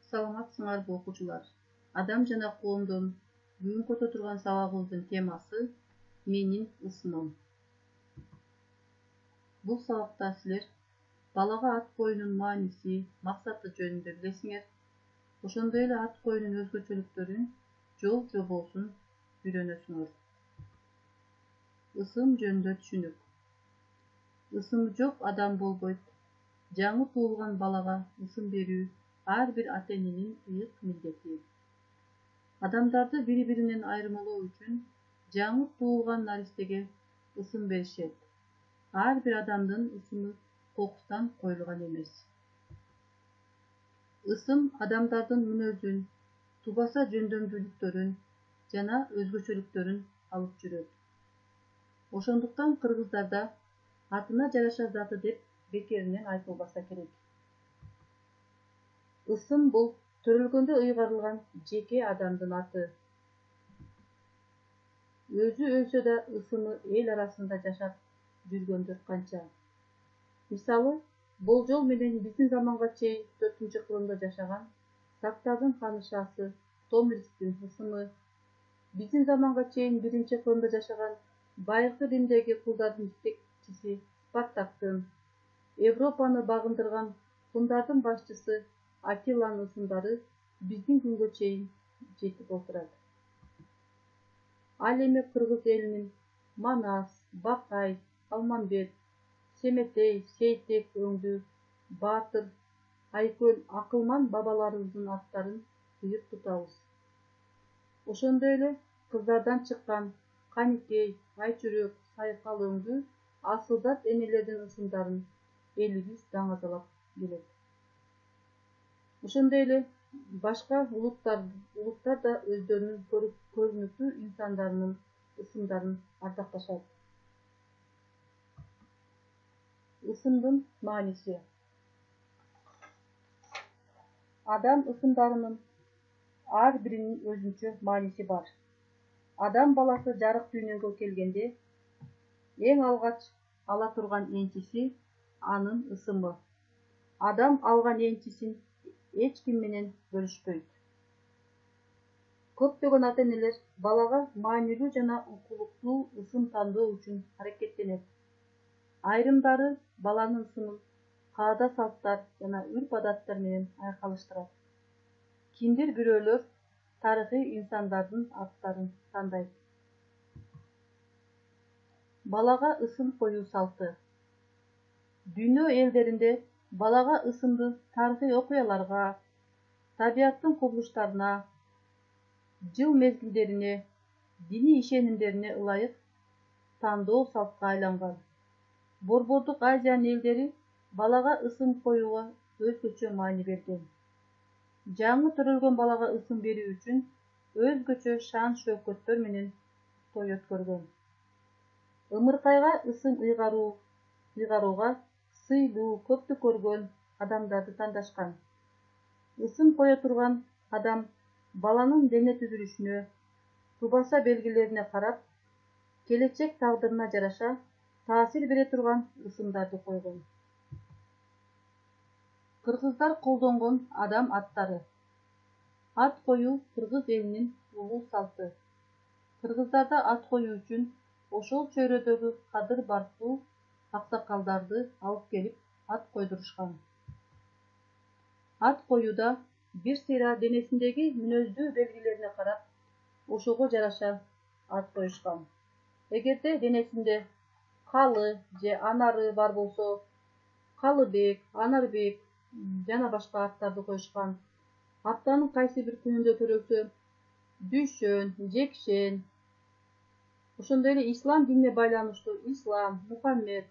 Саламатсыңарбы окуучулар. Адам жана коомдун бүгүнкү өтө турган сабагыбыздын темасы менин ысымым. Бул сабакта силер балага ат коюунун мааниси, максаты жөнүндө билесиңер. Ошондой эле ат коюунун өзгөчөлүктөрүн, жол жобосун үйрөнөсүңөр. Ысым жөнүндө түшүнүк. Ысымы жок адам болбойт. Жаңы туулган балага ысым берүү ар бир ата-эненин ыйык милдети. Адамдарды бири-биринен айырмалоо үчүн жаңы туулган наристеге ысым беришет. Ар бир адамдын ысымы кокустан коюлган эмес. Ысым адамдардын мүнөзүн, тубаса жөндөмдүүлүктөрүн жана өзгөчөлүктөрүн алып жүрөт. Ошондуктан кыргыздарда атына жараша заты деп бекеринен айтылбаса керек. Ысым бул төрөлгөндө ыйгарылган жеке адамдын аты. Өзү өлсө да ысымы эл арасында жашап жүргөндөр канча. Мисалы, болжол менен биздин заманга чейин 4-кылымда жашаган сактардын ханышасы Томристин ысымы, биздин заманга чейин 1-кылымда жашаган байыркы Римдеги кулдардын жетекчиси Спартактын, Европаны багындырган хундардын башчысы Атиланын ысымдары биздин күнгө чейин жетип отурат. Ал эми кыргыз элинин Манас, Бакай, Алмамбет, Семетей, Сейтек өңдүү, Баатыр, Айкөл, Акылман бабаларыбыздын аттарын ыйык тутабыз. Ошондой эле кыздардан чыккан Каникей, Айчүрөк, Сайкал өңдүү асылдат энелердин ысымдарын элибиз даңазалап келет. Ошондой эле башка улуттар да өздөрүнүн көрүнүктүү инсандарынын ысымдарын ардакташат. Ысымдын мааниси. Адам ысымдарынын ар биринин өзүнчө мааниси бар. Адам баласы жарык дүйнөгө келгенде эң алгач ала турган энчиси анын ысымы. Адам алган энчисин эч ким менен бөлүшпөйт. Көптөгөн ата-энелер балага маанилүү жана укулуктуу ысым тандоо үчүн аракеттенет. Айрымдары баланын ысымын каада-салттар жана үрп-адаттар менен айкалыштырат. Кимдир бирөөлөр тарыхый инсандардын аттарын тандайт. Балага ысым коюу салты. Дүйнө элдеринде балага ысымды тарыхый окуяларга, табияттын кубулуштарына, жыл мезгилдерине, диний ишенимдерине ылайык тандоо салтка айланган. Борбордук Азиянын элдери балага ысым коюуга өзгөчө маани берген. Жаңы төрөлгөн балага ысым берүү үчүн өзгөчө шан-шөкөттөр менен той өткөргөн. Ымыркайга ысым ыйгарууга сыйлуу, көптү көргөн адамдарды тандашкан. Ысым кое турган адам баланын дене түзүлүшүнө, тубаса белгилерине карап, келечек тагдырына жараша таасир бере турган ысымдарды койгон. Кыргыздар колдонгон адам аттары. Ат коюу кыргыз элинин улуу салты. Кыргыздарда ат коюу үчүн ошол чөйрөдөгү кадыр-барктуу аксакалдарды алып келип ат койдурушкан. Ат коюуда бир сыйра денесиндеги мүнөздүү белгилерине карап, ошого жараша ат коюшкан. Эгерде денесинде Калы же Анары бар болсо, Калыбек, Анарбек жана башка аттарды коюшкан. Аптанын кайсы бир күнүндө төрөлсө, Дүйшөн, Жекшен. Ошондой эле ислам динине байланыштуу Ислам, Мухаммед.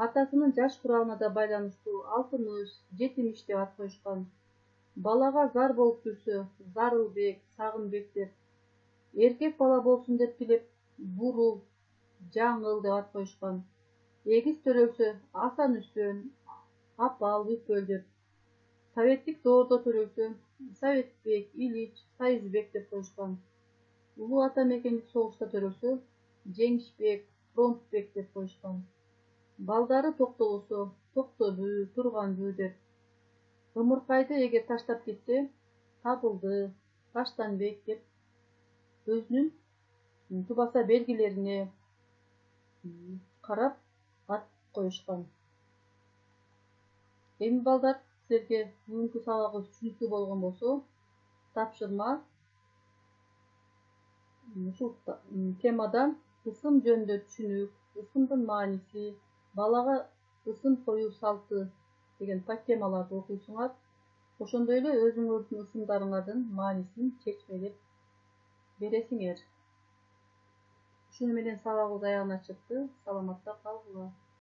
Атасынын жаш куралына да байланыштуу Алтымыш, Жетимиш деп ат коюшкан. Балага зар болуп жүрсө, Зарылбек, Сагынбек деп. Эркек бала болсун деп тилеп, Бурул, Жаңыл деп ат коюшкан. Эгиз төрөлсө, Асан Үсөн, Апал, Үпөл деп. Советтик доордо төрөлсө, Советбек, Илич, Сайызбек деп коюшкан. Улуу ата мекендик согушта төрөлсө, Жеңишбек, Фронтбек деп коюшкан. Балдары токтолосо, Токтобүү, Турганбүү деп. ымыркайды эгер таштап кетсе, табылды, таштанбек деп өзүнүн тубаса белгилерине карап ат коюшкан. Эми балдар, силерге бүгүнкү сабагыбыз түшүнүктүү болгон болсо, тапшырма ушул темадан ысым жөнүндө түшүнүк, ысымдын мааниси, балага ысым коюу салты деген подтемаларды окуйсуңар. Ошондой эле өзүңөрдүн ысымдарыңардын маанисин чечмелеп бересиңер. Ушуну менен сабагыбыз аягына чыкты. Саламатта калгыла.